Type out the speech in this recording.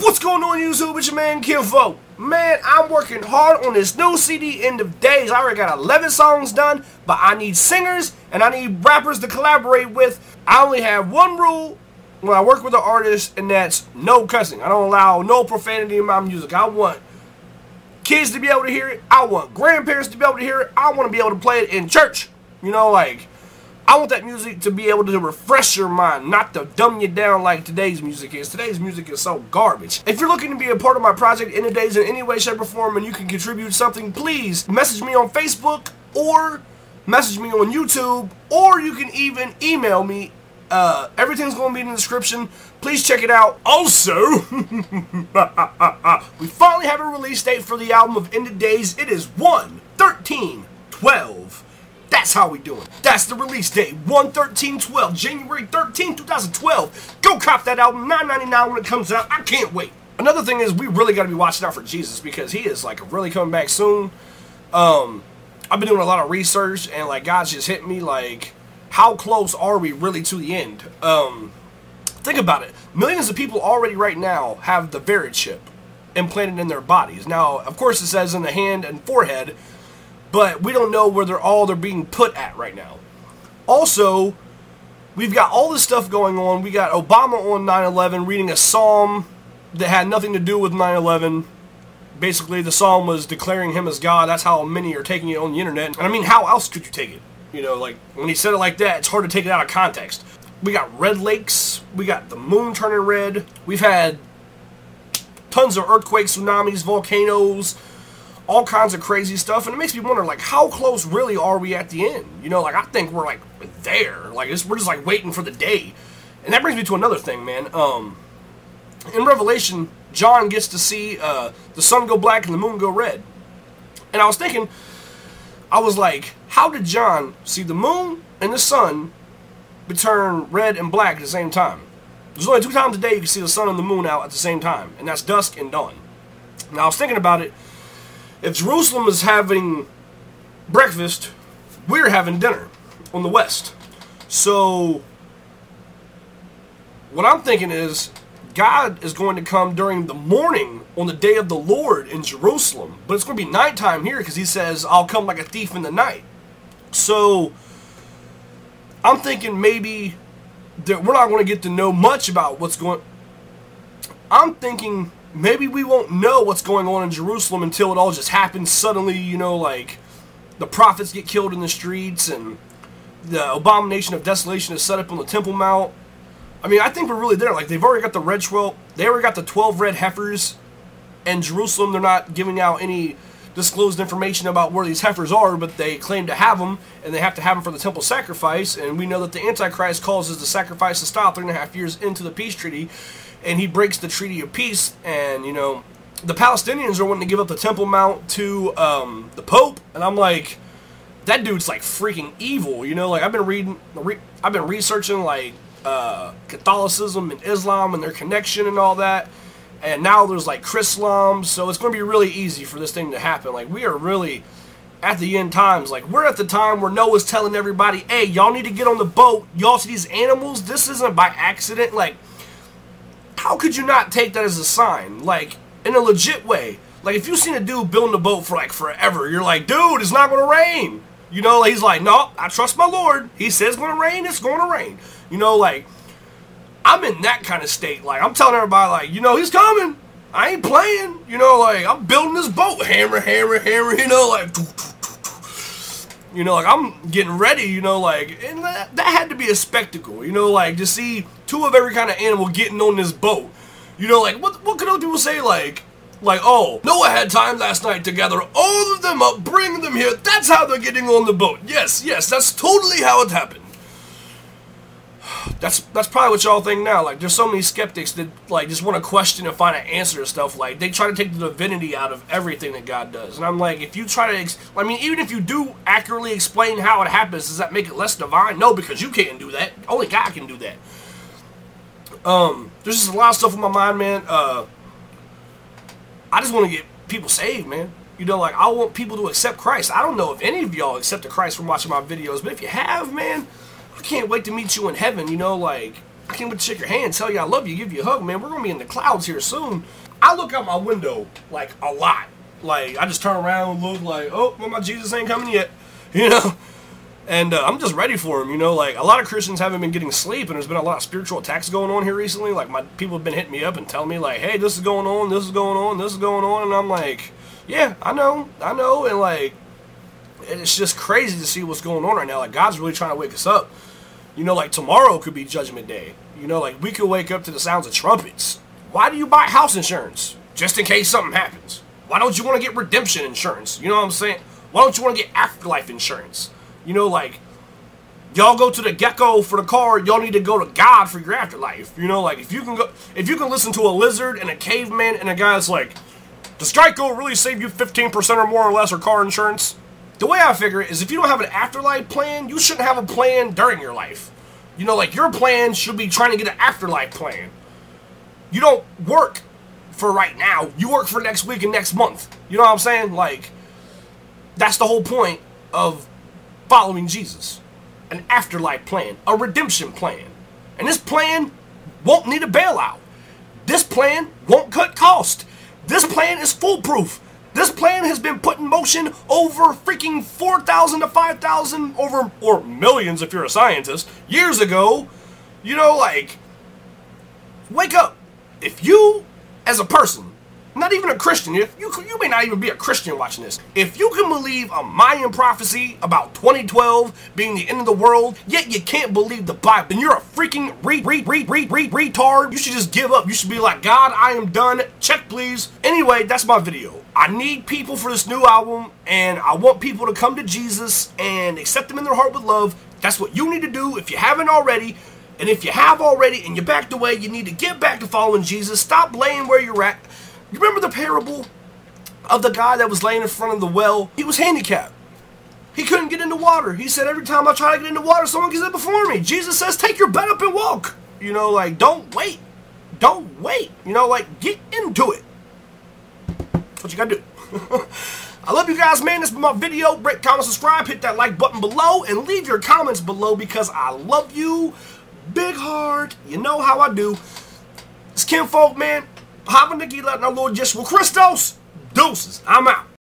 What's going on, YouTube? It's your man Kilfo. Man, I'm working hard on this new CD, End of Days. I already got 11 songs done, but I need singers and I need rappers to collaborate with. I only have one rule when I work with an artist, and that's no cussing. I don't allow no profanity in my music. I want kids to be able to hear it. I want grandparents to be able to hear it. I want to be able to play it in church. You know, like, I want that music to be able to refresh your mind, not to dumb you down like today's music is. Today's music is so garbage. If you're looking to be a part of my project, End of Days, in any way, shape, or form, and you can contribute something, please message me on Facebook or message me on YouTube, or you can even email me. Everything's going to be in the description. Please check it out. Also, we finally have a release date for the album of End of Days. It is 1/13/12. That's how we doing. That's the release date. 1/13/12. January 13, 2012. Go cop that album. $9.99 when it comes out. I can't wait. Another thing is, we really got to be watching out for Jesus, because he is like really coming back soon. I've been doing a lot of research, and like God's just hit me like, how close are we really to the end? Think about it. Millions of people already right now have the Verid chip implanted in their bodies. Now, of course, it says in the hand and forehead, but we don't know where they're being put at right now. Also, we've got all this stuff going on. We got Obama on 9/11 reading a psalm that had nothing to do with 9/11. Basically, the psalm was declaring him as God. That's how many are taking it on the internet. And I mean, how else could you take it? You know, like, when he said it like that, it's hard to take it out of context. We got red lakes. We got the moon turning red. We've had tons of earthquakes, tsunamis, volcanoes, all kinds of crazy stuff. And it makes me wonder, like, how close really are we at the end? You know, like, I think we're, like, there. Like, we're just, like, waiting for the day. And that brings me to another thing, man. In Revelation, John gets to see the sun go black and the moon go red. And I was thinking, I was like, how did John see the moon and the sun turn red and black at the same time? There's only 2 times a day you can see the sun and the moon out at the same time, and that's dusk and dawn. Now, I was thinking about it. If Jerusalem is having breakfast, we're having dinner on the west. So, what I'm thinking is, God is going to come during the morning on the day of the Lord in Jerusalem. But it's going to be nighttime here, because he says, I'll come like a thief in the night. So, I'm thinking maybe that we're not going to get to know much about what's going... I'm thinking maybe we won't know what's going on in Jerusalem until it all just happens suddenly, you know, like the prophets get killed in the streets and the abomination of desolation is set up on the Temple Mount. I mean, I think we're really there. Like, they've already got the red 12. They already got the 12 red heifers in Jerusalem. They're not giving out any disclosed information about where these heifers are, but they claim to have them, and they have to have them for the temple sacrifice. And we know that the Antichrist causes the sacrifice to stop 3.5 years into the peace treaty, and he breaks the treaty of peace. And, you know, the Palestinians are wanting to give up the Temple Mount to the Pope, and I'm like, that dude's like freaking evil. You know, like, I've been researching like Catholicism and Islam and their connection and all that, and now there's like Chrislam, so it's going to be really easy for this thing to happen. Like, we are really at the end times. Like, we're at the time where Noah's telling everybody, hey, y'all need to get on the boat. Y'all see these animals? This isn't by accident. Like, how could you not take that as a sign? Like, in a legit way. Like, if you've seen a dude building a boat for like forever, you're like, dude, it's not going to rain. You know, like, he's like, no, I trust my Lord. He says it's going to rain, it's going to rain. You know, like, I'm in that kind of state. Like, I'm telling everybody, like, you know, he's coming. I ain't playing. You know, like, I'm building this boat. Hammer, hammer, hammer, you know, like, you know, like, I'm getting ready, you know, like, and that had to be a spectacle, you know, like, to see 2 of every kind of animal getting on this boat. You know, like, what could other people say, like, oh, Noah had time last night to gather all of them up, bring them here. That's how they're getting on the boat. Yes, that's totally how it happened. That's probably what y'all think now. Like, there's so many skeptics that, like, just want to question and find an answer to stuff. Like, they try to take the divinity out of everything that God does. And I'm like, if you try to, I mean, even if you do accurately explain how it happens, does that make it less divine? No, because you can't do that. Only God can do that. There's just a lot of stuff in my mind, man. I just want to get people saved, man. You know, like, I want people to accept Christ. I don't know if any of y'all accepted Christ from watching my videos, but if you have, man, I can't wait to meet you in heaven, you know, like, I can't wait to shake your hand, tell you I love you, give you a hug, man. We're going to be in the clouds here soon. I look out my window, like, a lot. Like, I just turn around and look like, oh, well, my Jesus ain't coming yet, you know? And I'm just ready for him, you know? Like, a lot of Christians haven't been getting sleep, and there's been a lot of spiritual attacks going on here recently. Like, my people have been hitting me up and telling me, like, hey, this is going on, this is going on, this is going on. And I'm like, yeah, I know. And, like, it's just crazy to see what's going on right now. Like, God's really trying to wake us up. You know, like, tomorrow could be Judgment Day. You know, like, we could wake up to the sounds of trumpets. Why do you buy house insurance? Just in case something happens. Why don't you want to get redemption insurance? You know what I'm saying? Why don't you want to get afterlife insurance? You know, like, y'all go to the Gecko for the car, y'all need to go to God for your afterlife. You know, like, if you can listen to a lizard and a caveman and a guy that's like, does Geico really save you 15% or more or less or car insurance? The way I figure it is if you don't have an afterlife plan, you shouldn't have a plan during your life. You know, like, your plan should be trying to get an afterlife plan. You don't work for right now. You work for next week and next month. You know what I'm saying? Like, that's the whole point of following Jesus. An afterlife plan. A redemption plan. And this plan won't need a bailout. This plan won't cut cost. This plan is foolproof. This plan has been put in motion over freaking 4,000 to 5,000 over, or millions if you're a scientist, years ago. You know, like, wake up. If you, as a person, not even a Christian, if you may not even be a Christian watching this, if you can believe a Mayan prophecy about 2012 being the end of the world, yet you can't believe the Bible, then you're a freaking retard. You should just give up. You should be like, God, I am done. Check, please. Anyway, that's my video. I need people for this new album, and I want people to come to Jesus and accept him in their heart with love. That's what you need to do if you haven't already. And if you have already and you backed away, you need to get back to following Jesus. Stop laying where you're at. You remember the parable of the guy that was laying in front of the well? He was handicapped. He couldn't get into water. He said, every time I try to get into water, someone gets in before me. Jesus says, take your bed up and walk. You know, like, don't wait. Don't wait. You know, like, get into it. That's what you gotta do. I love you guys, man. This is my video. Rate, comment, subscribe. Hit that like button below. And leave your comments below because I love you. Big heart. You know how I do. It's Kinfolk, man. Hava Nagila and our Lord Yeshua Christos. Deuces. I'm out.